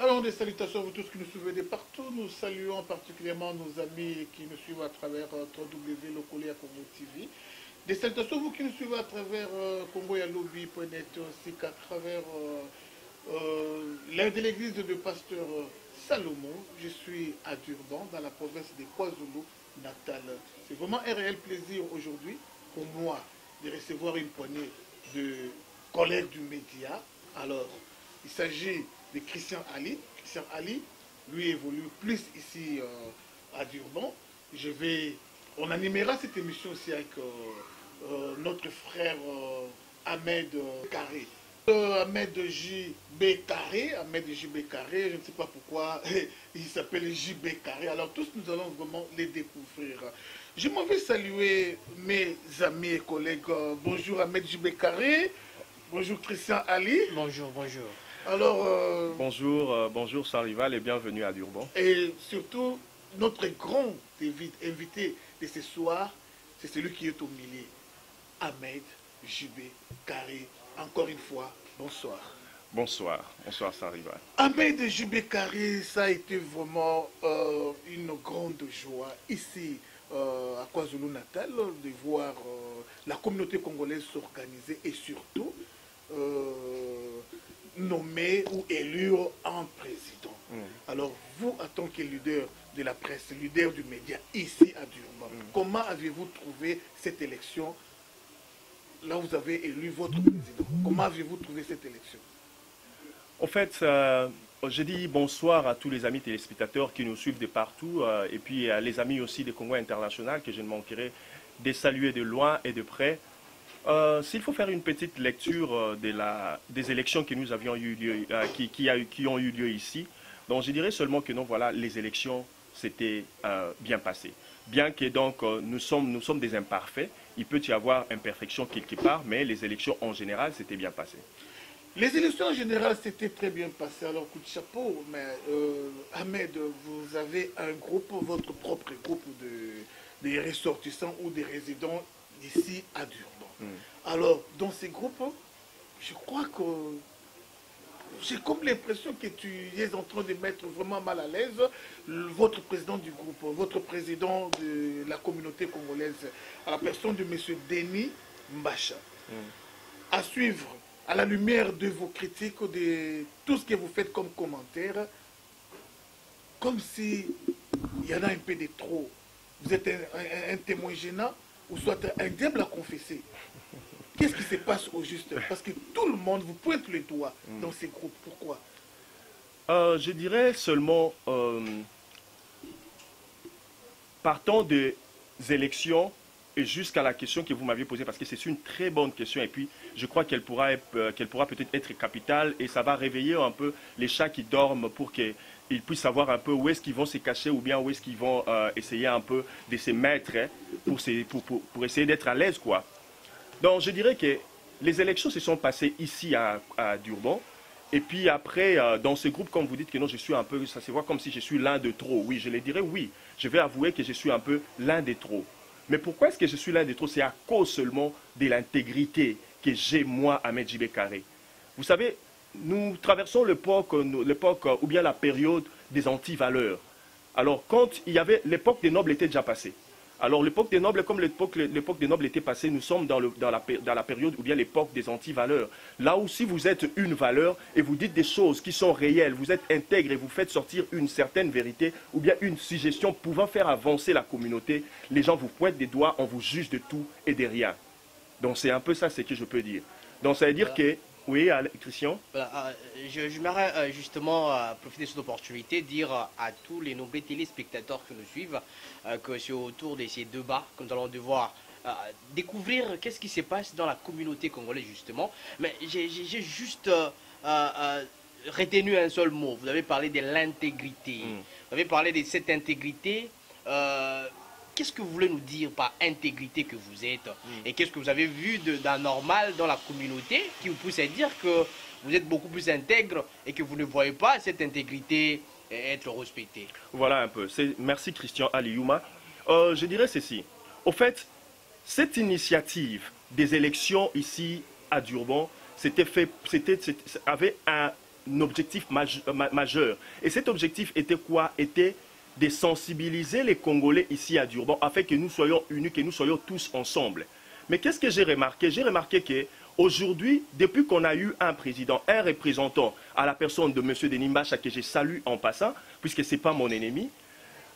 Alors, des salutations à vous tous qui nous suivez de partout. Nous saluons particulièrement nos amis qui nous suivent à travers www.locolia Congo TV. Des salutations à vous qui nous suivez à travers congoyalobi.net ainsi qu'à travers l'aide de l'église de pasteur Salomon. Je suis à Durban, dans la province de KwaZulu Natal. C'est vraiment un réel plaisir aujourd'hui pour moi de recevoir une poignée de collègues du média. Alors, il s'agit de Christian Ali. Christian Ali, lui, évolue plus ici à Durban. On animera cette émission aussi avec notre frère Ahmed Carré. Ahmed JB Carré, je ne sais pas pourquoi il s'appelle JB Carré. Alors tous nous allons vraiment les découvrir. Je m'en vais saluer mes amis et collègues. Bonjour Ahmed JB Carré. Bonjour Christian Ali. Bonjour, bonjour. Alors, bonjour Sarival et bienvenue à Durban. Et surtout, notre grand invité de ce soir, c'est celui qui est au milieu, Ahmed JB Carré. Encore une fois, bonsoir. Bonsoir Sarival. Ahmed JB Carré, ça a été vraiment une grande joie ici à KwaZulu Natal de voir la communauté congolaise s'organiser et surtout nommé ou élu en président. Alors, vous, en tant que leader de la presse, leader du média ici à Durban, comment avez-vous trouvé cette élection? Là, vous avez élu votre président. Comment avez-vous trouvé cette élection? En fait, je dis bonsoir à tous les amis téléspectateurs qui nous suivent de partout et puis à les amis aussi de Congo International que je ne manquerai de saluer de loin et de près. S'il faut faire une petite lecture des élections que nous avions eu lieu, qui ont eu lieu ici, donc je dirais seulement que non, voilà, les élections s'étaient bien passées. Bien que donc nous sommes des imparfaits, il peut y avoir imperfection quelque part, mais les élections en général s'étaient bien passées. Les élections en général s'étaient très bien passées. Alors, coup de chapeau, mais Ahmed, vous avez un groupe, votre propre groupe des ressortissants ou des résidents ici à Durban. Alors, dans ces groupes, je crois que j'ai comme l'impression que tu es en train de mettre vraiment mal à l'aise votre président du groupe, votre président de la communauté congolaise, à la personne de M. Denis Mbacha. À suivre, à la lumière de vos critiques, de tout ce que vous faites comme commentaire, comme si il y en a un peu de trop. Vous êtes un témoin gênant ou soit un diable à confesser. Qu'est-ce qui se passe au juste? Parce que tout le monde vous pointe le doigt dans ces groupes. Pourquoi? Je dirais seulement, partant des élections et jusqu'à la question que vous m'aviez posée, parce que c'est une très bonne question et puis je crois qu'elle pourra peut-être être capitale et ça va réveiller un peu les chats qui dorment pour qu'ils puissent savoir un peu où est-ce qu'ils vont se cacher ou bien où est-ce qu'ils vont essayer un peu de se mettre pour essayer d'être à l'aise, quoi. Donc je dirais que les élections se sont passées ici à Durban. Et puis après, dans ce groupe, comme vous dites que non, je suis un peu, ça se voit comme si je suis l'un de trop. Oui, je les dirais, oui. Je vais avouer que je suis un peu l'un des trop. Mais pourquoi est-ce que je suis l'un des trop? C'est à cause seulement de l'intégrité que j'ai, moi, Ahmed JB Carré. Vous savez, nous traversons l'époque ou bien la période des anti-valeurs. Alors, quand il y avait, l'époque des nobles était déjà passée. Alors l'époque des nobles, comme l'époque des nobles était passée, nous sommes dans la période ou bien l'époque des anti-valeurs. Là où si vous êtes une valeur et vous dites des choses qui sont réelles, vous êtes intègre et vous faites sortir une certaine vérité ou bien une suggestion pouvant faire avancer la communauté, les gens vous pointent des doigts, on vous juge de tout et de rien. Donc c'est un peu ça ce que je peux dire. Donc ça veut dire que... Oui, Christian. Voilà, j'aimerais justement profiter de cette opportunité, dire à tous les nombreux téléspectateurs qui nous suivent que c'est autour de ces débats que nous allons devoir découvrir qu'est-ce qui se passe dans la communauté congolaise justement. Mais j'ai juste retenu un seul mot. Vous avez parlé de l'intégrité. Vous avez parlé de cette intégrité. Qu'est-ce que vous voulez nous dire par intégrité que vous êtes? Et qu'est-ce que vous avez vu d'anormal dans la communauté qui vous pousse à dire que vous êtes beaucoup plus intègre et que vous ne voyez pas cette intégrité être respectée? Voilà un peu. Merci Christian Aliouma. Je dirais ceci. Au fait, cette initiative des élections ici à Durban avait objectif majeur. Et cet objectif était quoi? Était de sensibiliser les Congolais ici à Durban afin que nous soyons unis, que nous soyons tous ensemble. Mais qu'est-ce que j'ai remarqué? J'ai remarqué qu'aujourd'hui, depuis qu'on a eu un président, un représentant à la personne de M. Denis Mbacha, que je salue en passant, puisque ce n'est pas mon ennemi,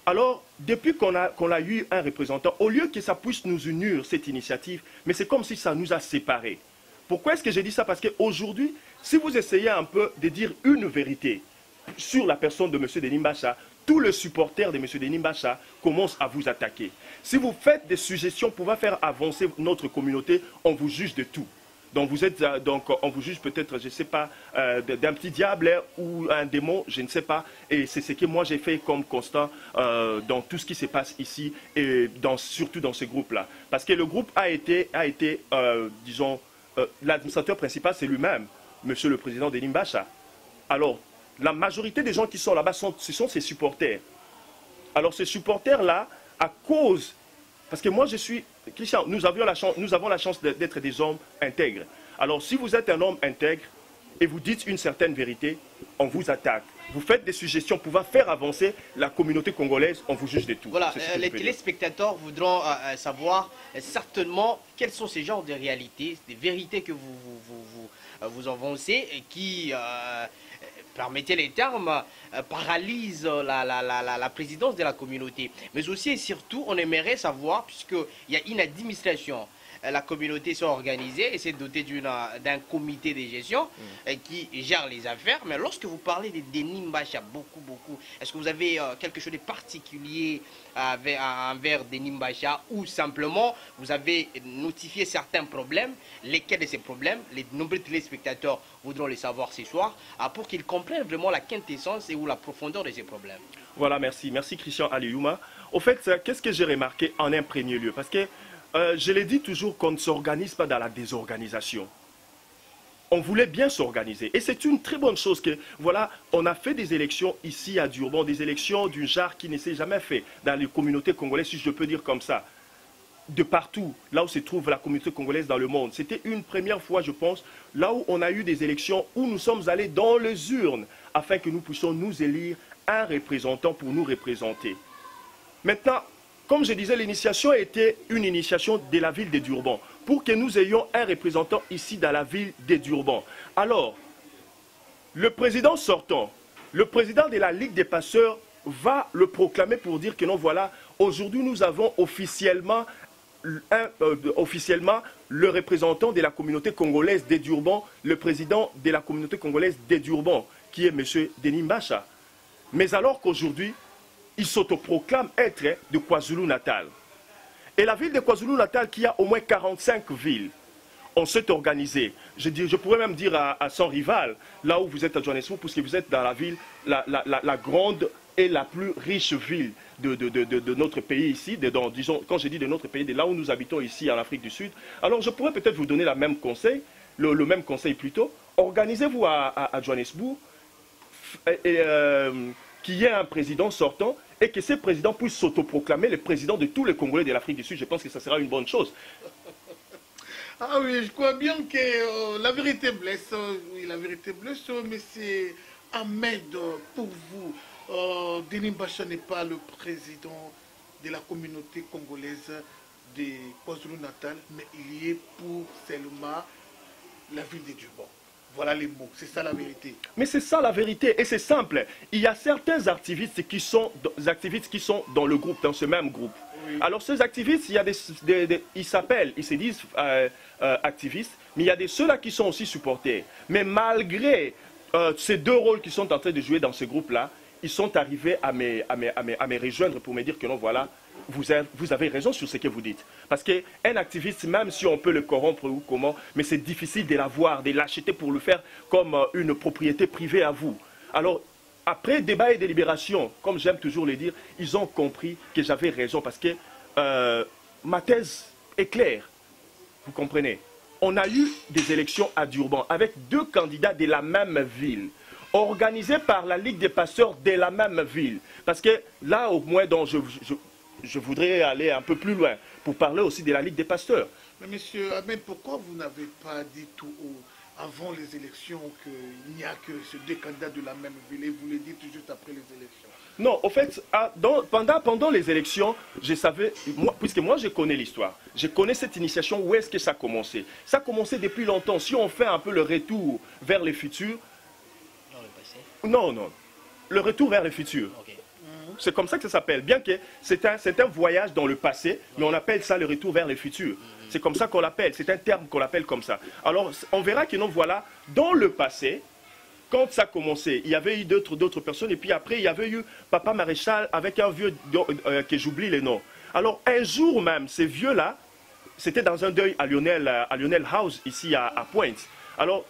alors, depuis qu'on a eu un représentant, au lieu que ça puisse nous unir, cette initiative, mais c'est comme si ça nous a séparés. Pourquoi est-ce que j'ai dit ça? Parce qu'aujourd'hui, si vous essayez un peu de dire une vérité sur la personne de M. Denis Mbacha, tous les supporters de M. Denis Mbacha commencent à vous attaquer. Si vous faites des suggestions pour faire avancer notre communauté, on vous juge de tout. Donc, on vous juge peut-être, je ne sais pas, d'un petit diable ou un démon, je ne sais pas. Et c'est ce que moi j'ai fait comme constat dans tout ce qui se passe ici et surtout dans ce groupe-là. Parce que le groupe a été disons, l'administrateur principal, c'est lui-même, Monsieur le Président Denis Mbacha. Alors, la majorité des gens qui sont là-bas, ce sont ses supporters. Alors, ces supporters-là, à cause... Parce que moi, je suis... Christian, nous avons la chance d'être des hommes intègres. Alors, si vous êtes un homme intègre et vous dites une certaine vérité, on vous attaque. Vous faites des suggestions pour faire avancer la communauté congolaise, on vous juge de tout. Voilà, les téléspectateurs voudront savoir certainement quels sont ces genres de réalités, des vérités que vous avancez et qui... permettez les termes, paralyse la présidence de la communauté. Mais aussi et surtout, on aimerait savoir, puisqu'il y a une administration, la communauté s'est organisée et s'est dotée d'un comité de gestion qui gère les affaires. Mais lorsque vous parlez de Denis Mbacha, beaucoup, est-ce que vous avez quelque chose de particulier envers Denis Mbacha ou simplement vous avez notifié certains problèmes? Lesquels de ces problèmes, les nombreux téléspectateurs voudront les savoir ce soir pour qu'ils comprennent vraiment la quintessence et ou la profondeur de ces problèmes. Voilà, merci. Merci Christian Aliyouma. Au fait, qu'est-ce que j'ai remarqué en un premier lieu? Parce que je l'ai dit toujours qu'on ne s'organise pas dans la désorganisation. On voulait bien s'organiser. Et c'est une très bonne chose que, voilà, on a fait des élections ici à Durban, des élections d'une genre qui ne s'est jamais fait dans les communautés congolaises, si je peux dire comme ça. De partout, là où se trouve la communauté congolaise dans le monde. C'était une première fois, je pense, là où on a eu des élections, où nous sommes allés dans les urnes, afin que nous puissions nous élire un représentant pour nous représenter. Maintenant, comme je disais, l'initiation était une initiation de la ville de Durban, pour que nous ayons un représentant ici dans la ville de Durban. Alors, le président sortant, le président de la Ligue des passeurs va le proclamer pour dire que non, voilà, aujourd'hui nous avons officiellement le représentant de la communauté congolaise de Durban, le président de la communauté congolaise de Durban, qui est M. Denis Mbacha. Mais alors qu'aujourd'hui, il s'autoproclame être de KwaZulu-Natal. Et la ville de KwaZulu-Natal, qui a au moins 45 villes, on s'est organisé. Je pourrais même dire à son rival, là où vous êtes à Johannesburg, puisque vous êtes dans la ville, la grande et la plus riche ville de notre pays ici, disons, quand je dis de notre pays, de là où nous habitons ici en Afrique du Sud. Alors je pourrais peut-être vous donner le même conseil plutôt. Organisez-vous à Johannesburg et qu'il y ait un président sortant et que ce président puisse s'autoproclamer le président de tous les Congolais de l'Afrique du Sud. Je pense que ça sera une bonne chose. Ah oui, je crois bien que la vérité blesse. Oui, la vérité blesse, mais c'est Ahmed, pour vous. Denis Mbacha n'est pas le président de la communauté congolaise de KwaZulu-Natal, mais il y est pour seulement la ville de Durban. Voilà les mots, c'est ça la vérité. Mais c'est ça la vérité, et c'est simple. Il y a certains activistes qui sont dans le groupe, dans ce même groupe. Oui. Alors ces activistes, il y a ils se disent activistes, mais il y a ceux-là qui sont aussi supporters. Mais malgré ces deux rôles qu'ils sont en train de jouer dans ce groupe-là, ils sont arrivés à me rejoindre pour me dire que non, voilà, vous avez raison sur ce que vous dites. Parce qu'un activiste, même si on peut le corrompre ou comment, mais c'est difficile de l'avoir, de l'acheter pour le faire comme une propriété privée à vous. Alors, après débat et délibération, comme j'aime toujours le dire, ils ont compris que j'avais raison parce que ma thèse est claire. Vous comprenez? On a eu des élections à Durban avec deux candidats de la même ville, organisés par la Ligue des pasteurs de la même ville. Parce que là, au moins, je voudrais aller un peu plus loin pour parler aussi de la Ligue des pasteurs. Mais monsieur Ahmed, pourquoi vous n'avez pas dit tout haut avant les élections qu'il n'y a que ces deux candidats de la même ville et vous le dites juste après les élections? Non, au fait, pendant les élections, je savais, puisque moi je connais l'histoire, je connais cette initiation, où est-ce que ça a commencé. Ça a commencé depuis longtemps. Si on fait un peu le retour vers le futur... Dans le passé? Non, non. Le retour vers le futur. Okay. C'est comme ça que ça s'appelle. Bien que c'est un voyage dans le passé, mais on appelle ça le retour vers le futur. C'est comme ça qu'on l'appelle. C'est un terme qu'on l'appelle comme ça. Alors, on verra que non, voilà, dans le passé, quand ça a commencé, il y avait eu d'autres personnes. Et puis après, il y avait eu Papa Maréchal avec un vieux que j'oublie les noms. Alors, un jour même, ces vieux-là, c'était dans un deuil à Lionel House, ici à Pointe. Alors,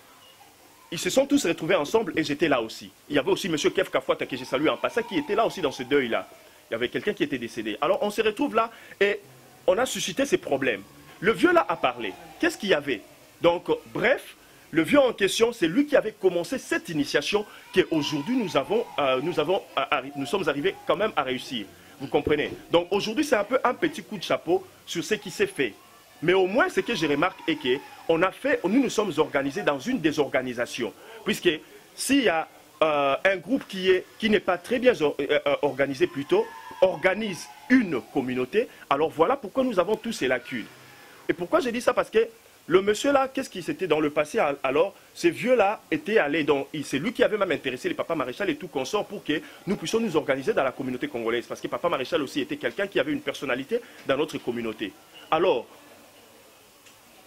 ils se sont tous retrouvés ensemble et j'étais là aussi. Il y avait aussi M. Kev Kafouata, que j'ai salué en passant, qui était là aussi dans ce deuil-là. Il y avait quelqu'un qui était décédé. Alors on se retrouve là et on a suscité ces problèmes. Le vieux là a parlé. Qu'est-ce qu'il y avait? Donc, bref, le vieux en question, c'est lui qui avait commencé cette initiation qu'aujourd'hui nous sommes arrivés quand même à réussir. Vous comprenez? Donc aujourd'hui, c'est un peu un petit coup de chapeau sur ce qui s'est fait. Mais au moins, ce que je remarque est que nous nous sommes organisés dans une désorganisation. Puisque s'il y a un groupe qui n'est pas très bien organisé plutôt, organise une communauté, alors voilà pourquoi nous avons tous ces lacunes. Et pourquoi j'ai dit ça? Parce que le monsieur là, qu'est-ce qui s'était dans le passé alors? Ces vieux-là étaient allés c'est lui qui avait même intéressé les Papa Maréchal et tout consort pour que nous puissions nous organiser dans la communauté congolaise. Parce que Papa Maréchal aussi était quelqu'un qui avait une personnalité dans notre communauté. Alors,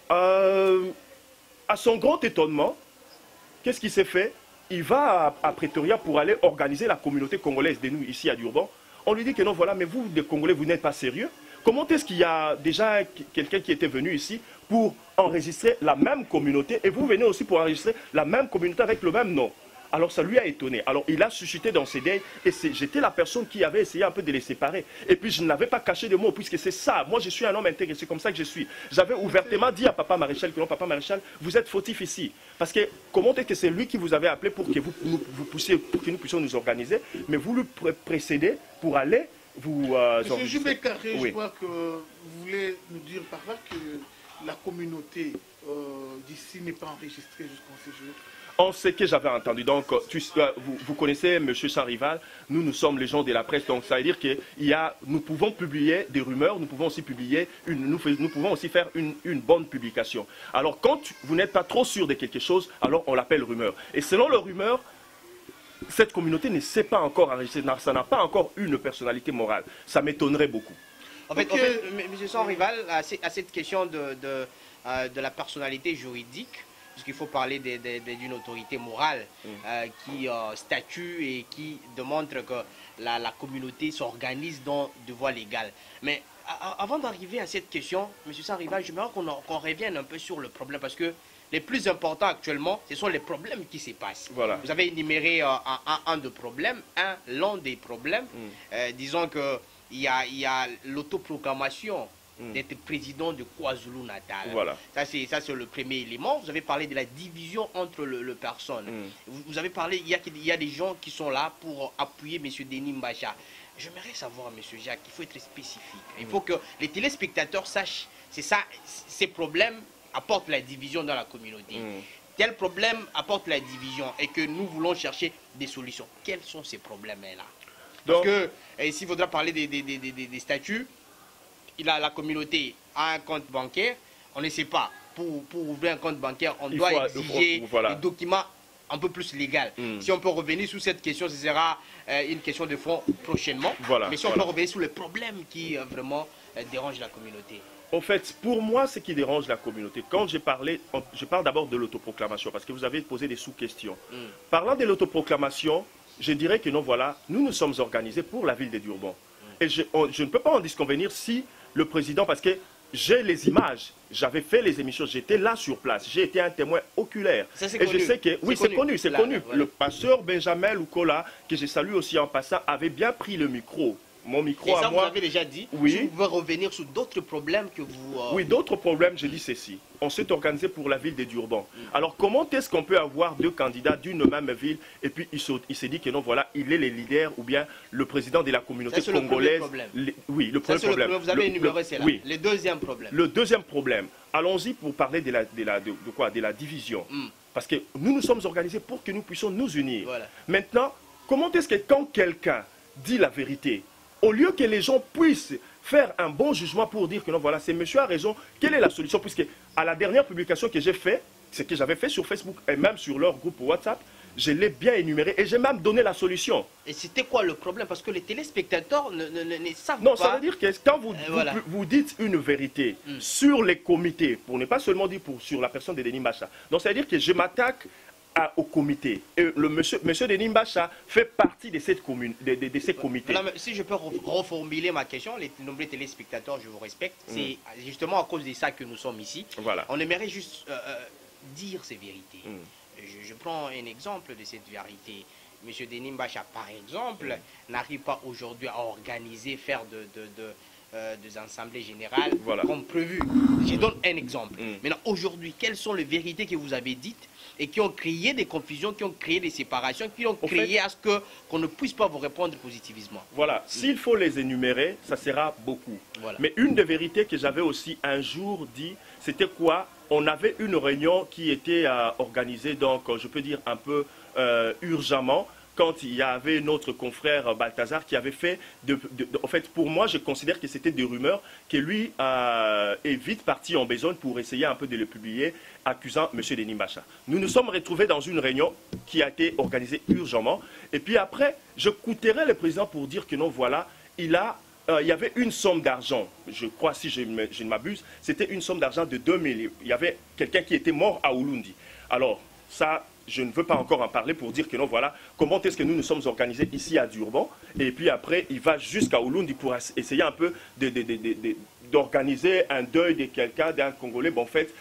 à son grand étonnement, qu'est-ce qui s'est fait? Il va à Pretoria pour aller organiser la communauté congolaise de nous ici à Durban. On lui dit que non, voilà, mais vous, les Congolais, vous n'êtes pas sérieux. Comment est-ce qu'il y a déjà quelqu'un qui était venu ici pour enregistrer la même communauté et vous venez aussi pour enregistrer la même communauté avec le même nom? Alors ça lui a étonné. Alors il a suscité dans ses deuils et j'étais la personne qui avait essayé un peu de les séparer. Et puis je ne l'avais pas caché de mots puisque c'est ça. Moi je suis un homme intégré, c'est comme ça que je suis. J'avais ouvertement dit à Papa Maréchal que non, Papa Maréchal, vous êtes fautif ici. Parce que comment est-ce que c'est lui qui vous avait appelé pour que pour que nous puissions nous organiser, mais vous lui précédez pour aller vous Monsieur Juppé Carré, oui. Je crois que vous voulez nous dire par là que la communauté d'ici n'est pas enregistrée jusqu'en ces jours. On sait que j'avais entendu. Donc, vous connaissez M. Sans-Rival, nous sommes les gens de la presse. Donc, ça veut dire que nous pouvons publier des rumeurs, nous pouvons aussi nous pouvons aussi faire une bonne publication. Alors, quand vous n'êtes pas trop sûr de quelque chose, alors on l'appelle rumeur. Et selon le rumeur, cette communauté ne s'est pas encore enregistrée, ça n'a pas encore une personnalité morale. Ça m'étonnerait beaucoup. En fait, M. Sans-Rival, à cette question de la personnalité juridique, puisqu'il faut parler d'une autorité morale qui statue et qui démontre que la communauté s'organise dans de voie légale. Mais avant d'arriver à cette question, M. Sans-Rival, j'aimerais qu'on revienne un peu sur le problème, parce que les plus importants actuellement, ce sont les problèmes qui se passent. Voilà. Vous avez énuméré un des problèmes, l'un des problèmes. Disons qu'il y a l'autoproclamation d'être président de KwaZulu-Natal. Voilà. Ça, c'est le premier élément. Vous avez parlé de la division entre les personnes. Vous avez parlé, il y a des gens qui sont là pour appuyer M. Denis Mbacha. J'aimerais savoir, M. Jacques, il faut être spécifique. Il faut que les téléspectateurs sachent, c'est ça, ces problèmes apportent la division dans la communauté. Tel problème apporte la division et que nous voulons chercher des solutions. Quels sont ces problèmes-là? Parce que, ici, il faudra parler des statuts. La communauté a un compte bancaire, on ne sait pas. Pour ouvrir un compte bancaire, on doit exiger des documents un peu plus légaux. Si on peut revenir sur cette question, ce sera une question de fond prochainement. Mais si on peut revenir sur les problèmes qui vraiment dérangent la communauté. En fait, pour moi, ce qui dérange la communauté, quand je parle d'abord de l'autoproclamation, parce que vous avez posé des sous-questions. Parlant de l'autoproclamation, je dirais que non, voilà, nous nous sommes organisés pour la ville de Durban. Et je ne peux pas en disconvenir si le président, parce que j'ai les images, j'avais fait les émissions, j'étais là sur place, j'ai été un témoin oculaire. Ça, et je sais que, oui, c'est connu. Voilà. Le pasteur Benjamin Lukola, que je salue aussi en passant, avait bien pris le micro. Mon micro à moi. Vous avez déjà dit. Oui. Si vous pouvez revenir sur d'autres problèmes que vous... Oui, d'autres problèmes, je dis ceci. On s'est organisé pour la ville de Durban. Alors, comment est-ce qu'on peut avoir deux candidats d'une même ville et puis il s'est dit que non, voilà, il est le leader ou bien le président de la communauté congolaise. Oui, le premier problème. Vous avez énuméré cela. Oui. Le deuxième problème. Le deuxième problème. Allons-y pour parler de la division. Parce que nous nous sommes organisés pour que nous puissions nous unir. Voilà. Maintenant, comment est-ce que quand quelqu'un dit la vérité, au lieu que les gens puissent faire un bon jugement pour dire que non, voilà, c'est monsieur a raison, quelle est la solution? Puisque à la dernière publication que j'ai faite, ce que j'avais fait sur Facebook et même sur leur groupe WhatsApp, je l'ai bien énuméré et j'ai même donné la solution. Et c'était quoi le problème? Parce que les téléspectateurs ne savent Non, pas. ça veut dire que quand voilà. vous dites une vérité sur les comités, pour ne pas seulement dire sur la personne de Denis Mbacha, donc ça veut dire que je m'attaque au comité. Et le monsieur Denis Mbacha fait partie de, cette de ces comités. Voilà, si je peux reformuler ma question, les nombreux téléspectateurs, je vous respecte, c'est justement à cause de ça que nous sommes ici. Voilà. On aimerait juste dire ces vérités. Je prends un exemple de cette vérité. Monsieur Denis Mbacha, par exemple, n'arrive pas aujourd'hui à organiser, faire des assemblées générales comme prévu. Je donne un exemple. Maintenant, aujourd'hui, quelles sont les vérités que vous avez dites et qui ont créé des confusions, qui ont créé des séparations, qui ont créé à ce qu'on ne puisse pas vous répondre positivisement? Voilà, s'il faut les énumérer, ça sera beaucoup. Voilà. Mais une des vérités que j'avais aussi un jour dit, c'était quoi? On avait une réunion qui était organisée, donc je peux dire un peu urgemment, quand il y avait notre confrère Balthazar qui avait fait, en fait pour moi je considère que c'était des rumeurs, que lui est vite parti en besogne pour essayer un peu de le publier, accusant M. Denis Mbacha. Nous nous sommes retrouvés dans une réunion qui a été organisée urgemment, et puis après je coûterai le président pour dire que non voilà, il y avait une somme d'argent, je crois si je ne m'abuse, c'était une somme d'argent de 2 millions. Il y avait quelqu'un qui était mort à Ouloundi. Alors ça, je ne veux pas encore en parler pour dire que non, voilà, comment est-ce que nous nous sommes organisés ici à Durban. Et puis après, il va jusqu'à Ouloundi pour essayer un peu d'organiser un deuil de quelqu'un, d'un Congolais. Bon, en fait,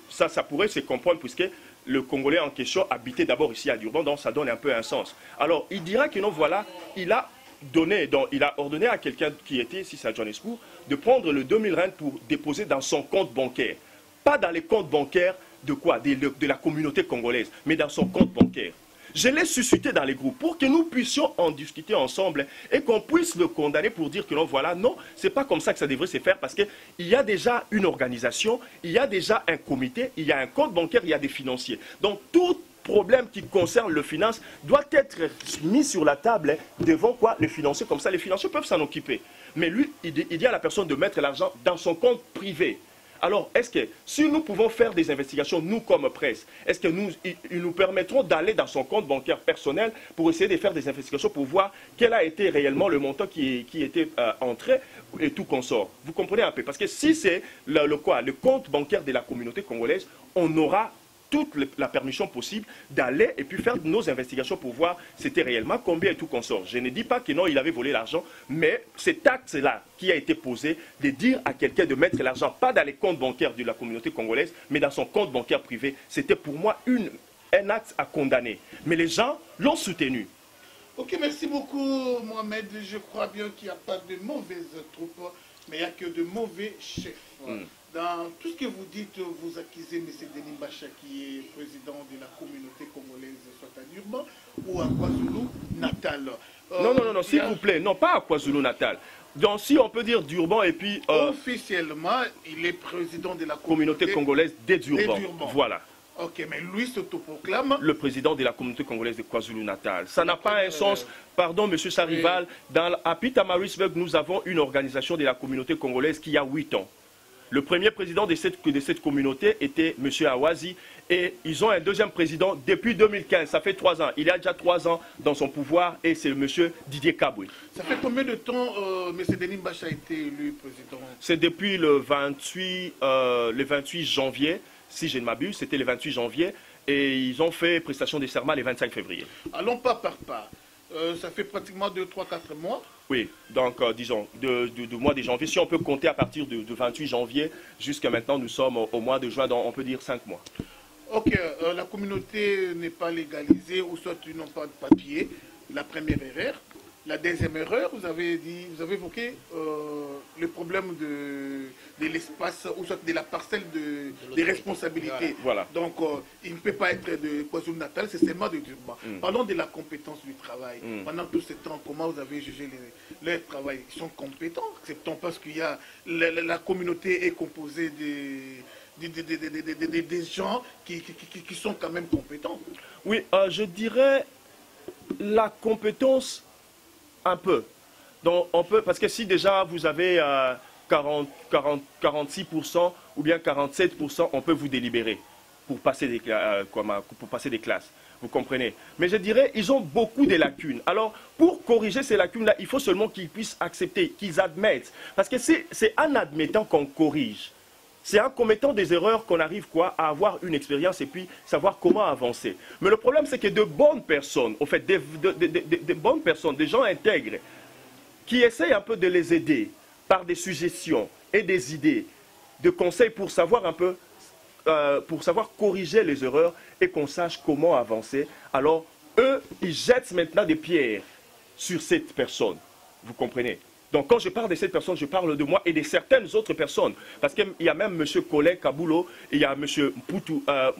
ça pourrait se comprendre puisque le Congolais en question habitait d'abord ici à Durban, donc ça donne un peu un sens. Alors, il dira que non, voilà, il a ordonné à quelqu'un qui était ici à Johannesburg de prendre le 2000 rand pour déposer dans son compte bancaire. Pas dans les comptes bancaires de quoi? De la communauté congolaise, mais dans son compte bancaire. Je l'ai suscité dans les groupes pour que nous puissions en discuter ensemble et qu'on puisse le condamner pour dire que non, voilà, non, c'est pas comme ça que ça devrait se faire parce qu'il y a déjà une organisation, il y a déjà un comité, il y a un compte bancaire, il y a des financiers. Donc tout problème qui concerne le finance doit être mis sur la table devant quoi? Les financiers, comme ça les financiers peuvent s'en occuper. Mais lui, il dit à la personne de mettre l'argent dans son compte privé. Alors, est-ce que si nous pouvons faire des investigations, nous comme presse, est-ce que ils nous permettront d'aller dans son compte bancaire personnel pour essayer de faire des investigations pour voir quel a été réellement le montant qui était entré et tout consort? Vous comprenez un peu? Parce que si c'est le compte bancaire de la communauté congolaise, on aura toute la permission possible d'aller et puis faire nos investigations pour voir c'était réellement combien et tout consort. Je ne dis pas que non, il avait volé l'argent, mais cet acte-là qui a été posé, de dire à quelqu'un de mettre l'argent, pas dans les comptes bancaires de la communauté congolaise, mais dans son compte bancaire privé, c'était pour moi un acte à condamner. Mais les gens l'ont soutenu. Ok, merci beaucoup Mohamed. Je crois bien qu'il n'y a pas de mauvaises troupes, mais il n'y a que de mauvais chefs. Dans tout ce que vous dites, vous accusez M. Denis Mbacha qui est président de la communauté congolaise, soit à Durban ou à KwaZulu-Natal. Non, s'il vous plaît, non, pas à KwaZulu-Natal. Donc si on peut dire Durban et puis... officiellement, il est président de la communauté congolaise de Durban. Voilà. Ok, mais lui s'autoproclame le président de la communauté congolaise de KwaZulu-Natal. Ça n'a pas un sens. Pardon, monsieur Charival, à Pietermaritzburg, nous avons une organisation de la communauté congolaise qui a 8 ans. Le premier président de cette communauté était M. Awazi et ils ont un deuxième président depuis 2015, ça fait 3 ans. Il a déjà 3 ans dans son pouvoir et c'est M. Didier Kabwe. Ça fait combien de temps M. Denis Mbacha a été élu président? C'est depuis le 28 janvier, si je ne m'abuse, c'était le 28 janvier et ils ont fait prestation de serment le 25 février. Allons pas par pas. Ça fait pratiquement 2, 3, 4 mois. Oui, donc disons, du mois de janvier, si on peut compter à partir du 28 janvier jusqu'à maintenant, nous sommes au mois de juin, donc on peut dire 5 mois. Ok, la communauté n'est pas légalisée ou soit ils n'ont pas de papier, la première erreur. La deuxième erreur, vous avez évoqué le problème de l'espace ou soit de la parcelle des responsabilités. Voilà. Donc, il ne peut pas être de KwaZulu-Natal, c'est seulement de Durban. Parlons de la compétence du travail. Pendant tout ce temps, comment vous avez jugé leur travail? Ils sont compétents, acceptons parce qu'il y a la communauté est composée des gens qui sont quand même compétents. Oui, je dirais la compétence un peu. Donc, on peut, parce que si déjà vous avez 46% ou bien 47%, on peut vous délibérer pour passer des classes. Vous comprenez? Mais je dirais, ils ont beaucoup de lacunes. Alors, pour corriger ces lacunes-là, il faut seulement qu'ils puissent accepter, qu'ils admettent. Parce que c'est en admettant qu'on corrige. C'est en commettant des erreurs qu'on arrive à avoir une expérience et puis savoir comment avancer. Mais le problème, c'est que de bonnes personnes, au fait, des bonnes personnes, des gens intègres, qui essayent un peu de les aider par des suggestions et des idées, de conseils pour savoir un peu, pour savoir corriger les erreurs et qu'on sache comment avancer. Alors, eux, ils jettent maintenant des pierres sur cette personne. Vous comprenez? Donc, quand je parle de cette personne, je parle de moi et de certaines autres personnes. Parce qu'il y a même M. Collet Kabulo, il y a M.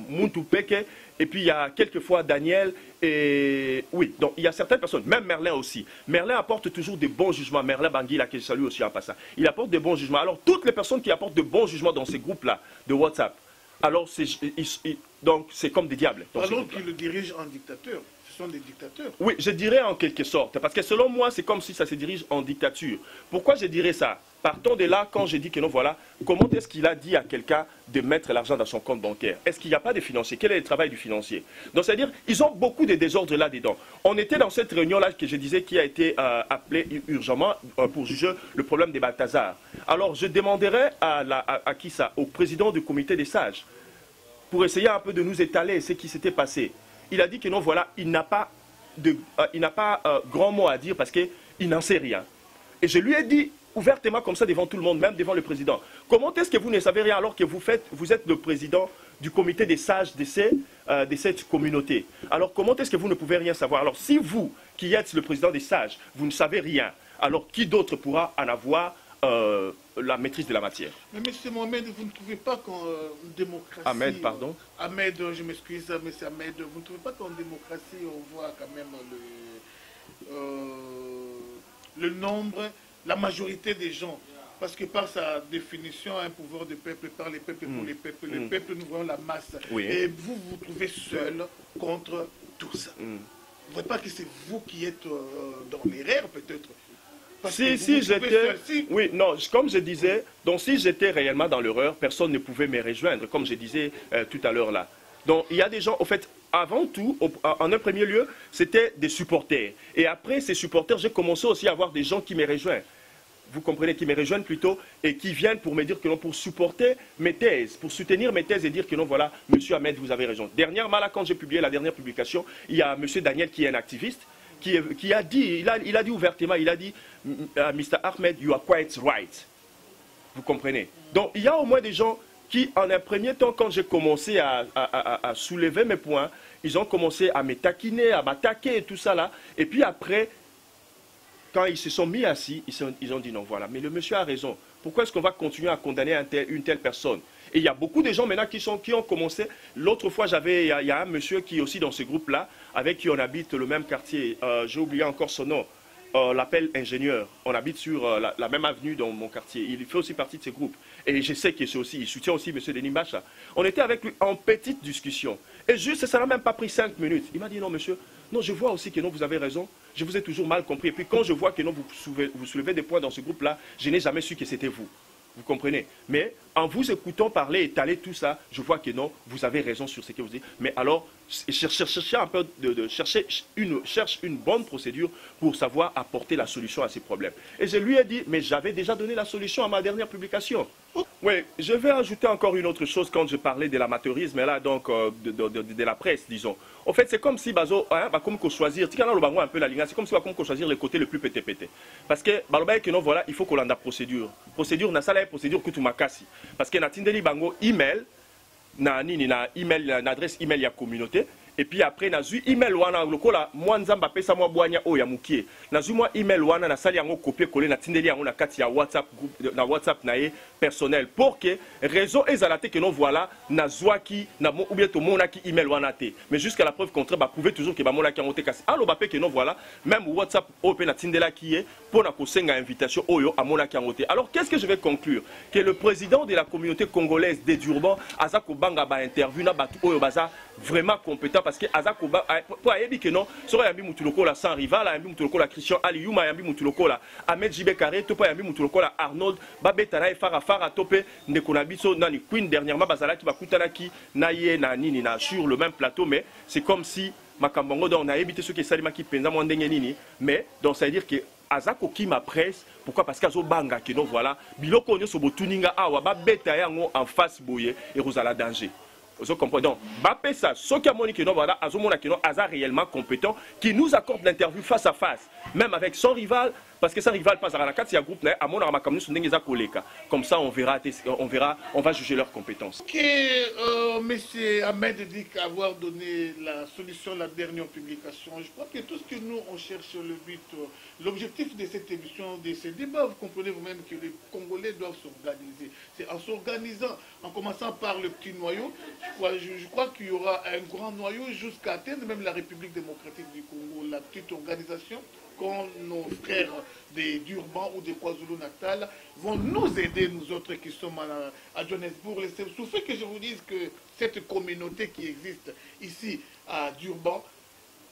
Muntu Peke, et puis il y a quelquefois Daniel, et oui, donc il y a certaines personnes, même Merlin aussi. Merlin apporte toujours de bons jugements. Merlin Bangui, que je salue aussi en passant. Il apporte de bons jugements. Alors, toutes les personnes qui apportent de bons jugements dans ces groupes-là de WhatsApp, alors donc c'est comme des diables. Alors qu'ils le dirigent en dictateur. Ce sont des dictateurs. Oui, je dirais en quelque sorte. Parce que selon moi, c'est comme si ça se dirige en dictature. Pourquoi je dirais ça? Partons de là, quand je dis que non, voilà, comment est-ce qu'il a dit à quelqu'un de mettre l'argent dans son compte bancaire? Est-ce qu'il n'y a pas de financier? Quel est le travail du financier? Donc, c'est-à-dire, ils ont beaucoup de désordres là-dedans. On était dans cette réunion-là que je disais qui a été appelée urgemment pour juger le problème des Balthazar. Alors, je demanderais à qui ça? Au président du comité des sages, pour essayer un peu de nous étaler ce qui s'était passé. Il a dit que non, voilà, il n'a pas grand mot à dire parce qu'il n'en sait rien. Et je lui ai dit ouvertement comme ça devant tout le monde, même devant le président, comment est-ce que vous ne savez rien alors que vous êtes le président du comité des sages de cette communauté? Alors comment est-ce que vous ne pouvez rien savoir? Alors si vous, qui êtes le président des sages, vous ne savez rien, alors qui d'autre pourra en avoir la maîtrise de la matière? Mais M. Mohamed, vous ne trouvez pas qu'en démocratie... Ahmed, pardon. Ahmed, je m'excuse, M. Ahmed, vous ne trouvez pas qu'en démocratie, on voit quand même le nombre, la majorité des gens? Parce que par sa définition, un pouvoir de peuple, par les peuples, pour les peuples, les peuples, nous voyons la masse. Oui. Et vous vous trouvez seul contre tout ça. Vous ne voyez pas que c'est vous qui êtes dans l'erreur, peut-être? Si j'étais... Oui, non, comme je disais, donc si j'étais réellement dans l'erreur, personne ne pouvait me rejoindre, comme je disais tout à l'heure là. Donc il y a des gens, au fait, avant tout, en un premier lieu, c'était des supporters. Et après ces supporters, j'ai commencé aussi à avoir des gens qui me rejoignent. Vous comprenez, qui me rejoignent plutôt, et qui viennent pour me dire que non, pour supporter mes thèses, pour soutenir mes thèses et dire que non, voilà, monsieur Ahmed, vous avez raison. Dernièrement, là, quand j'ai publié la dernière publication, il y a monsieur Daniel qui est un activiste, qui a dit, il a dit ouvertement, il a dit, Mr. Ahmed, you are quite right. Vous comprenez? Donc, il y a au moins des gens qui, en un premier temps, quand j'ai commencé à soulever mes points, ils ont commencé à me taquiner, à m'attaquer et tout ça là. Et puis après, quand ils se sont mis assis, ils ont dit non, voilà, mais le monsieur a raison. Pourquoi est-ce qu'on va continuer à condamner une telle personne? Et il y a beaucoup de gens maintenant qui ont commencé. L'autre fois, il y a un monsieur qui est aussi dans ce groupe-là, avec qui on habite le même quartier. J'ai oublié encore son nom. On l'appelle ingénieur. On habite sur la même avenue dans mon quartier. Il fait aussi partie de ce groupe. Et je sais qu'il soutient aussi M. Denis Bacha. On était avec lui en petite discussion. Et juste, ça n'a même pas pris 5 minutes. Il m'a dit non, monsieur, non, je vois aussi que non, vous avez raison. Je vous ai toujours mal compris. Et puis quand je vois que non, vous soulevez des points dans ce groupe-là, je n'ai jamais su que c'était vous. Vous comprenez? Mais en vous écoutant parler, étaler tout ça, je vois que non, vous avez raison sur ce que vous dites. Mais alors, cherchez un peu cherche une bonne procédure pour savoir apporter la solution à ces problèmes. Et je lui ai dit, mais j'avais déjà donné la solution à ma dernière publication. Oui, je vais ajouter encore une autre chose quand je parlais de l'amateurisme, là, donc de la presse, disons. En fait, c'est comme si Bazo, comme qu'on choisir, un peu la ligne, c'est comme si on choisir le côté le plus pété. Parce que, voilà, il faut qu'on ait la procédure. Procédure, na sala procédure que tu makasi. Parce que na tindeli bango email, na adresse email ya communauté, Et puis après, nazui email wana lokola mwanzamba pesa mwa boanya o ya mukie. Nazui mwa email wana na sali yango copier coller na tindeli yango na kati ya WhatsApp groupe na WhatsApp na ye personnel pour que réseau ezalate que non voilà nazwaki na ou bien to monaki email wana te. Mais jusqu'à la preuve contraire, ba prouver toujours que ba monaki yango te kasi. Allo ba pe que non voilà même WhatsApp o pe na tindela ki ye pour na kosenga invitation oyo a monaki yango te. Alors qu'est-ce que je vais conclure? Que le président de la communauté congolaise des Durban Azako Banga ba interview na batu oyo baza vraiment compétent parce que Azakoba pour ayebi que non sera yambi mutuloko la sans rival yambi mutuloko la Christian Aliyuma yambi mutuloko la Ahmed Jibe Kare to pa yambi mutuloko la Arnold babeta na fara topé ndeko na biso nani Queen dernièrement bazala ki bakutana ki na ye na nini na sur le même plateau mais c'est comme si makambongo donc na yebité ceux qui salima ki penza mo ndenge nini mais donc ça veut dire que Azako qui ma presse pourquoi parce qu'azo banga que donc voilà biloko nyoso botuninga awa babeta yango en face boye et rosala danger. Vous comprenez donc, Bappé ça, ce qui a monique non voilà, Azomona qui non Aza réellement compétent, qui nous accorde l'interview face à face, même avec son rival, parce que son rival passe à la carte, il y a un groupe à mon arma comme nous comme ça on verra, on va juger leurs compétences. Que M. Ahmed dit qu'avoir donné la solution, la dernière publication, je crois que tout ce que nous on cherche le but, l'objectif de cette émission, de ces débats, vous comprenez vous-même que les Congolais doivent s'organiser. C'est en s'organisant, en commençant par le petit noyau. Je crois qu'il y aura un grand noyau jusqu'à atteindre même la République démocratique du Congo, la petite organisation, quand nos frères des Durban ou des KwaZulu-Natal vont nous aider, nous autres qui sommes à Johannesburg. Il suffit que je vous dise que cette communauté qui existe ici à Durban,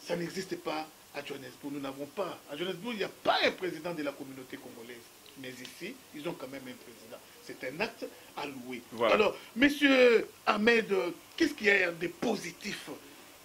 ça n'existe pas à Johannesburg. Nous n'avons pas. À Johannesburg, il n'y a pas un président de la communauté congolaise. Mais ici, ils ont quand même un président. C'est un acte à louer. Voilà. Alors, monsieur Ahmed, qu'est-ce qu'il y a de positif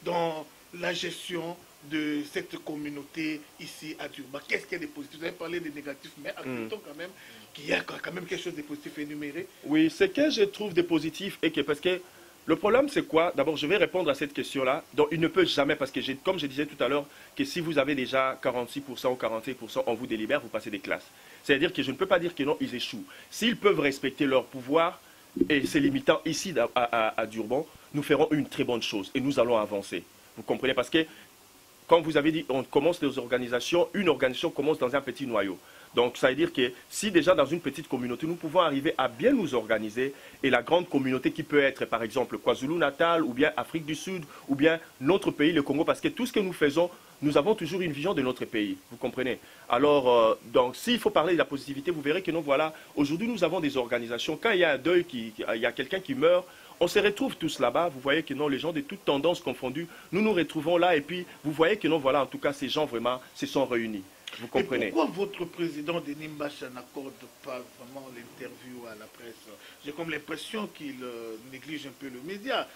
dans la gestion de cette communauté ici à Durban? Qu'est-ce qu'il y a de positif? Vous avez parlé des négatifs, mais acceptons quand même qu'il y a quand même quelque chose de positif énuméré. Oui, ce que je trouve de positif et que parce que le problème c'est quoi? D'abord, je vais répondre à cette question-là. Donc, il ne peut jamais, parce que comme je disais tout à l'heure, que si vous avez déjà 46% ou 45%, on vous délibère, vous passez des classes. C'est-à-dire que je ne peux pas dire que non, ils échouent. S'ils peuvent respecter leur pouvoir, et c'est limitant ici à Durban, nous ferons une très bonne chose et nous allons avancer. Vous comprenez? Parce que, comme vous avez dit, on commence des organisations, une organisation commence dans un petit noyau. Donc ça veut dire que si déjà dans une petite communauté, nous pouvons arriver à bien nous organiser et la grande communauté qui peut être par exemple KwaZulu-Natal ou bien Afrique du Sud ou bien notre pays, le Congo, parce que tout ce que nous faisons, nous avons toujours une vision de notre pays, vous comprenez? Alors, donc s'il faut parler de la positivité, vous verrez que non, voilà, aujourd'hui nous avons des organisations, quand il y a un deuil, il y a quelqu'un qui meurt, on se retrouve tous là-bas, vous voyez que non, les gens de toutes tendances confondues, nous nous retrouvons là et puis vous voyez que non, voilà, en tout cas ces gens vraiment se sont réunis. Vous comprenez? Et pourquoi votre président Denis Mbacha n'accorde pas vraiment l'interview à la presse? J'ai comme l'impression qu'il néglige un peu le média.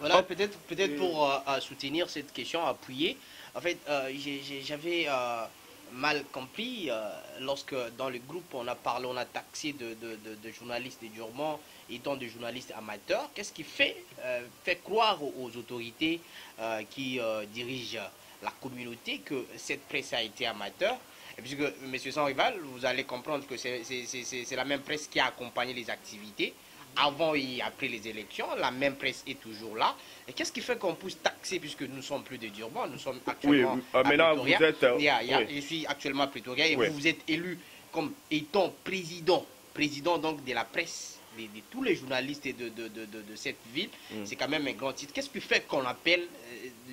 Voilà, peut-être pour soutenir cette question, appuyer. En fait, j'avais mal compris lorsque dans le groupe on a parlé, on a taxé de journalistes de Durban étant de journalistes amateurs. Qu'est-ce qui fait croire aux autorités qui dirigent la communauté que cette presse a été amateur? Et puisque M. Sans Rival, vous allez comprendre que c'est la même presse qui a accompagné les activités avant et après les élections. La même presse est toujours là. Et qu'est-ce qui fait qu'on puisse taxer, puisque nous ne sommes plus de Durban, nous sommes actuellement à Pretoria. Vous êtes, je suis actuellement à Pretoria et vous êtes élu comme étant président donc de la presse, de tous les journalistes de cette ville. C'est quand même un grand titre. Qu'est-ce qui fait qu'on appelle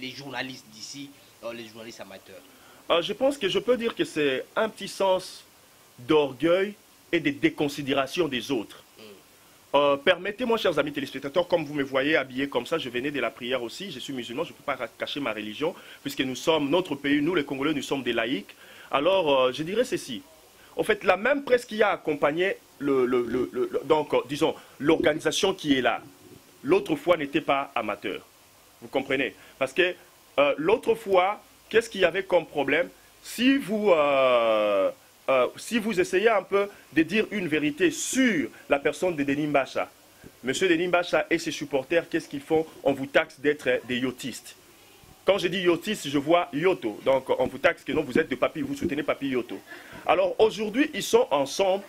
les journalistes d'ici les journalistes amateurs? Je pense que je peux dire que c'est un petit sens d'orgueil et de déconsidération des autres. Permettez-moi, chers amis téléspectateurs, comme vous me voyez habillé comme ça, je venais de la prière aussi, je suis musulman, je ne peux pas cacher ma religion, puisque nous sommes, notre pays, nous les Congolais, nous sommes des laïcs. Alors, je dirais ceci. En fait, la même presse qui a accompagné, disons, l'organisation qui est là, l'autre fois n'était pas amateur. Vous comprenez? Parce que l'autre fois, qu'est-ce qu'il y avait comme problème? Si vous essayez un peu de dire une vérité sur la personne de Denis Mbacha, M. Denis Mbacha et ses supporters, qu'est-ce qu'ils font? On vous taxe d'être des yotistes. Quand je dis yotiste, je vois Yoto. Donc on vous taxe que non, vous êtes de Papi, vous soutenez Papi Yoto. Alors aujourd'hui, ils sont ensemble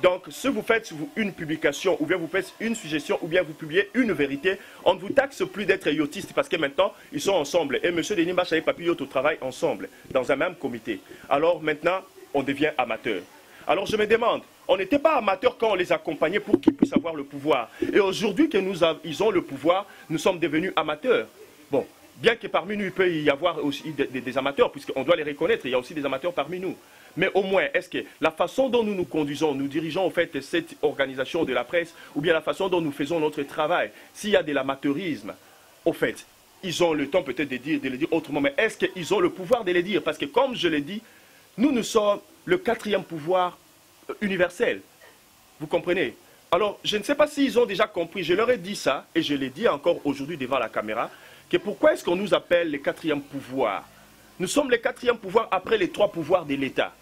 Donc, si vous faites une publication, ou bien vous faites une suggestion, ou bien vous publiez une vérité, on ne vous taxe plus d'être yotiste parce que maintenant, ils sont ensemble. Et M. Denis Mbacha et Papi Yoto travaillent ensemble, dans un même comité. Alors maintenant, on devient amateur. Alors je me demande, on n'était pas amateurs quand on les accompagnait pour qu'ils puissent avoir le pouvoir. Et aujourd'hui qu'ils ont le pouvoir, nous sommes devenus amateurs. Bon, bien que parmi nous, il peut y avoir aussi des amateurs, puisqu'on doit les reconnaître, il y a aussi des amateurs parmi nous. Mais au moins, est-ce que la façon dont nous nous conduisons, nous dirigeons en fait cette organisation de la presse, ou bien la façon dont nous faisons notre travail, s'il y a de l'amateurisme, au fait, ils ont le temps peut-être de le dire autrement, mais est-ce qu'ils ont le pouvoir de le dire? Parce que comme je l'ai dit, nous sommes le 4e pouvoir universel. Vous comprenez? Alors, je ne sais pas s'ils ont déjà compris, je leur ai dit ça, et je l'ai dit encore aujourd'hui devant la caméra, que pourquoi est-ce qu'on nous appelle le 4e pouvoir? Nous sommes le 4e pouvoir après les 3 pouvoirs de l'État.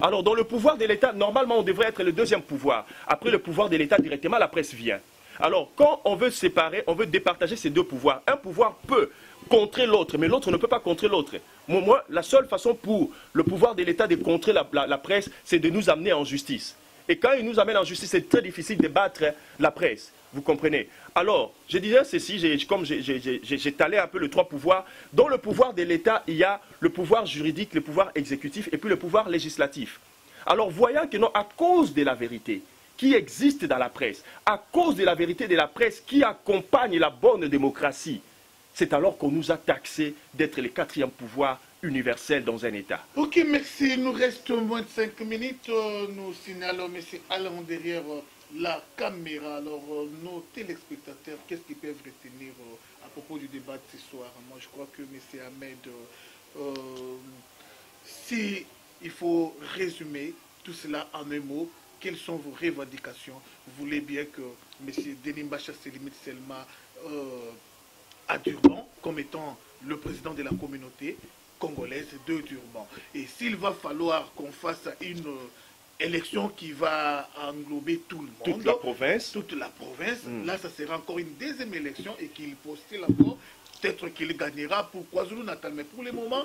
Alors, dans le pouvoir de l'État, normalement, on devrait être le 2e pouvoir. Après le pouvoir de l'État, directement, la presse vient. Alors, quand on veut séparer, on veut départager ces 2 pouvoirs. Un pouvoir peut contrer l'autre, mais l'autre ne peut pas contrer l'autre. Moi, la seule façon pour le pouvoir de l'État de contrer la presse, c'est de nous amener en justice. Et quand il nous amène en justice, c'est très difficile de battre la presse. Vous comprenez? Alors, je disais ceci, comme j'ai talé un peu les 3 pouvoirs. Dans le pouvoir de l'État, il y a le pouvoir juridique, le pouvoir exécutif et puis le pouvoir législatif. Alors, voyant que non, à cause de la vérité qui existe dans la presse, à cause de la vérité de la presse qui accompagne la bonne démocratie, c'est alors qu'on nous a taxé d'être le 4e pouvoir universel dans un État. Ok, merci. Il nous reste moins de 5 minutes. Nous signalons M. Alain derrière la caméra. Alors, nos téléspectateurs, qu'est-ce qu'ils peuvent retenir à propos du débat de ce soir? Moi, je crois que M. Ahmed, si il faut résumer tout cela en un mot, quelles sont vos revendications? Vous voulez bien que M. Denis Mbacha se limite seulement à Durban, comme étant le président de la communauté congolaise de Durban. Et s'il va falloir qu'on fasse une élection qui va englober tout le monde, toute la province, là, ça sera encore une 2e élection et qu'il postule encore, peut-être qu'il gagnera pour KwaZulu-Natal. Mais pour le moment,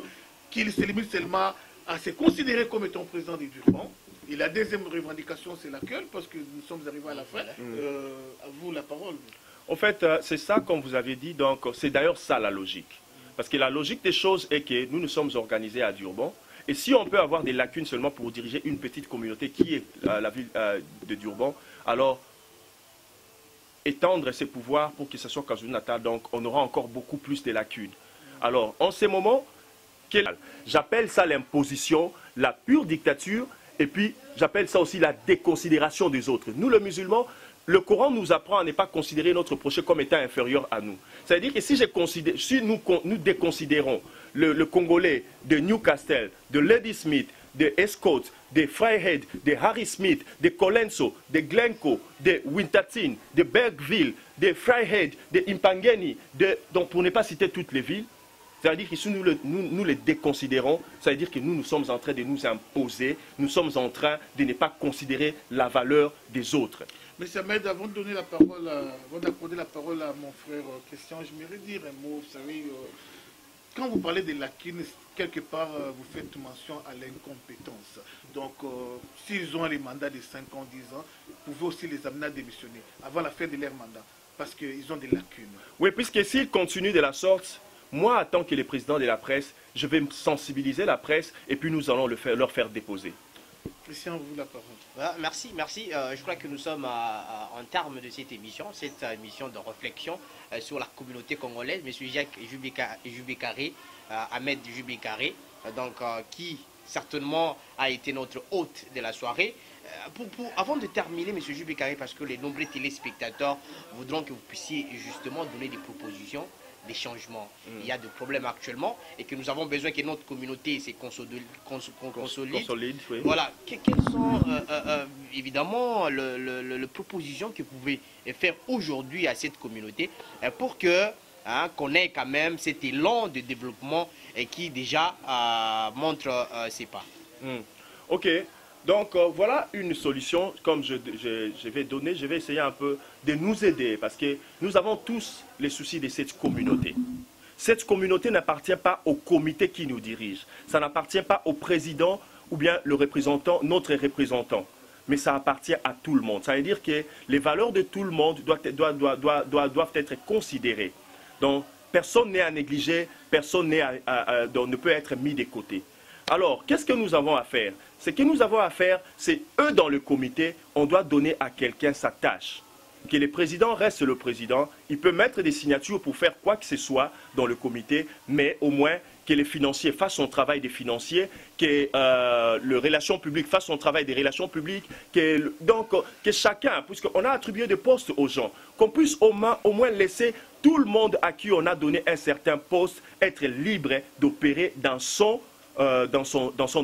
qu'il se limite seulement à se considérer comme étant président de Durban. Et la 2e revendication, c'est laquelle? Parce que nous sommes arrivés à la fin. À vous la parole. En fait, c'est ça, comme vous avez dit, donc c'est d'ailleurs ça la logique. Parce que la logique des choses est que nous nous sommes organisés à Durban. Et si on peut avoir des lacunes seulement pour diriger une petite communauté qui est la ville de Durban, alors étendre ses pouvoirs pour que ce soit KwaZulu-Natal, donc on aura encore beaucoup plus de lacunes. Alors, en ces moments, j'appelle ça l'imposition, la pure dictature, et puis j'appelle ça aussi la déconsidération des autres. Nous, les musulmans, le Coran nous apprend à ne pas considérer notre prochain comme étant inférieur à nous. C'est-à-dire que si nous déconsidérons le Congolais de Newcastle, de Ladysmith, de Escott, de Freihead, de Harry Smith, de Colenso, de Glencoe, de Winterthur, de Bergville, de Freihead, de Impangeni, donc pour ne pas citer toutes les villes, c'est-à-dire que si nous les déconsidérons, ça veut dire que nous sommes en train de nous imposer, nous sommes en train de ne pas considérer la valeur des autres. Mais Ahmed, avant de donner la parole, avant d'accorder la parole à mon frère Christian, j'aimerais dire un mot. Vous savez, quand vous parlez des lacunes, quelque part, vous faites mention à l'incompétence. Donc, s'ils ont les mandats de 5 ans, 10 ans, vous pouvez aussi les amener à démissionner avant la fin de leur mandat, parce qu'ils ont des lacunes. Oui, puisque s'ils continuent de la sorte, moi, en tant que le président de la presse, je vais sensibiliser la presse et puis nous allons leur faire déposer. Christian, vous la parole. Voilà, merci. Je crois que nous sommes en termes de cette émission de réflexion sur la communauté congolaise. Monsieur Jacques Jubé-Carré, Ahmed Jubé-Carré, qui certainement a été notre hôte de la soirée. Avant de terminer, Monsieur Jubé-Carré, parce que les nombreux téléspectateurs voudront que vous puissiez justement donner des propositions, des changements. Il y a des problèmes actuellement et que nous avons besoin que notre communauté se consolide. Oui. Voilà. Quelles sont évidemment les propositions que vous pouvez faire aujourd'hui à cette communauté pour que qu'on ait quand même cet élan de développement et qui déjà montre ses pas. Ok. Donc voilà une solution, comme je vais donner, je vais essayer un peu de nous aider parce que nous avons tous les soucis de cette communauté. Cette communauté n'appartient pas au comité qui nous dirige, ça n'appartient pas au président ou bien le représentant, notre représentant. mais ça appartient à tout le monde. Ça veut dire que les valeurs de tout le monde doivent être considérées. Donc, personne n'est à négliger, personne ne peut être mis de côté. Alors, qu'est-ce que nous avons à faire? Ce que nous avons à faire, c'est eux dans le comité, on doit donner à quelqu'un sa tâche. Que le président reste le président, il peut mettre des signatures pour faire quoi que ce soit dans le comité, mais au moins que les financiers fassent son travail des financiers, que les relations publiques fassent son travail des relations publiques, que chacun, puisqu'on a attribué des postes aux gens, qu'on puisse au moins laisser tout le monde à qui on a donné un certain poste être libre d'opérer dans son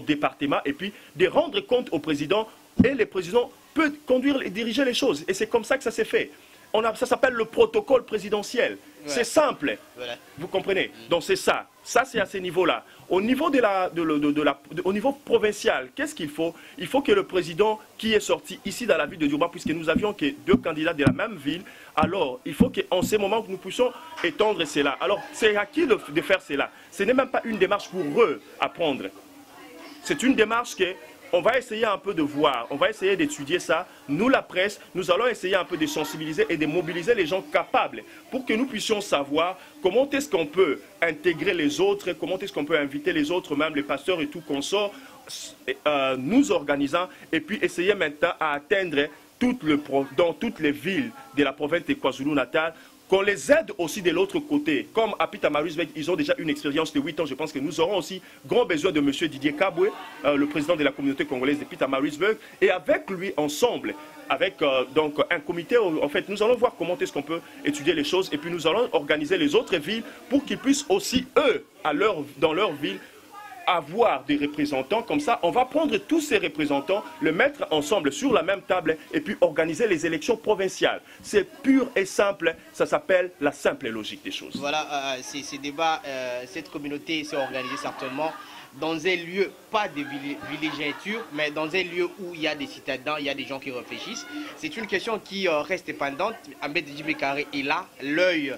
département et puis de rendre compte au président, et le président peut conduire et diriger les choses. Et c'est comme ça que ça s'est fait. Ça s'appelle le protocole présidentiel. Ouais. C'est simple. Voilà. Vous comprenez? Donc c'est ça. Ça, c'est à ce niveau-là. Au niveau, au niveau provincial, qu'est-ce qu'il faut? Il faut que le président qui est sorti ici dans la ville de Durban, puisque nous avions que 2 candidats de la même ville, alors il faut qu'en ces moments que nous puissions étendre cela. Alors c'est à qui de faire cela? Ce n'est même pas une démarche pour eux à prendre. C'est une démarche que on va essayer un peu de voir, on va essayer d'étudier ça. Nous, la presse, nous allons essayer un peu de sensibiliser et de mobiliser les gens capables pour que nous puissions savoir comment est-ce qu'on peut intégrer les autres, comment est-ce qu'on peut inviter les autres, même les pasteurs et tout consort, nous organisant et puis essayer maintenant à atteindre dans toutes les villes de la province de KwaZulu-Natal, qu'on les aide aussi de l'autre côté. Comme à Pietermaritzburg, ils ont déjà une expérience de 8 ans. Je pense que nous aurons aussi grand besoin de M. Didier Kabwe, le président de la communauté congolaise de Pietermaritzburg. Et avec lui, ensemble, avec donc un comité, en fait, nous allons voir comment est-ce qu'on peut étudier les choses. Et puis nous allons organiser les autres villes pour qu'ils puissent aussi, eux, dans leur ville, avoir des représentants. Comme ça, on va prendre tous ces représentants, les mettre ensemble sur la même table et puis organiser les élections provinciales. C'est pur et simple, ça s'appelle la simple logique des choses. Voilà, ces débats, cette communauté s'est organisée certainement dans un lieu, pas de villégiature, mais dans un lieu où il y a des citadins, il y a des gens qui réfléchissent. C'est une question qui reste pendante. Ahmed Djibé Karé est là, l'œil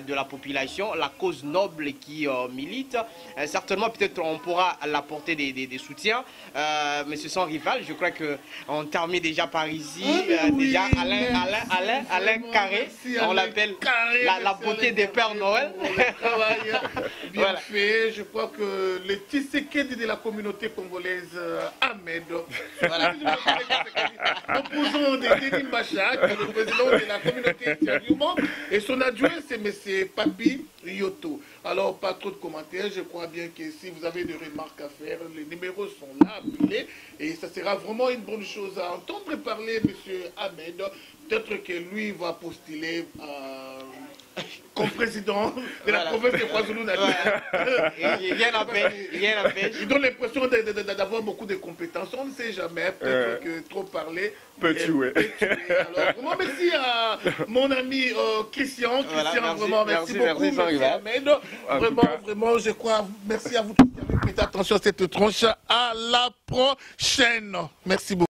de la population, la cause noble qui milite. Certainement, peut-être on pourra l'apporter des soutiens, mais ce sont rivales. Je crois qu'on termine déjà par ici. Déjà, Alain Carré, on l'appelle la beauté des Pères Noël. Bien voilà. Fait, je crois que le Tshisekedi de la communauté congolaise, Ahmed, voilà. Opposant de Denis Mbacha, le président de la communauté Tianuman, et son adjoint, c'est M. Papi Yoto. Alors, pas trop de commentaires, je crois bien que si vous avez des remarques à faire, les numéros sont là, appelés, et ça sera vraiment une bonne chose à entendre parler, M. Ahmed. Peut-être que lui va postuler comme président de la province de KwaZulu-Natal. Rien n'empêche. Il donne l'impression d'avoir beaucoup de compétences. On ne sait jamais. Peut-être que trop parler peut tuer. Alors, vraiment, merci à mon ami Christian. Christian, vraiment, merci beaucoup. Merci Ahmed. Vraiment, je crois. Merci à vous tous qui avez prêté attention à cette tranche. À la prochaine. Merci beaucoup.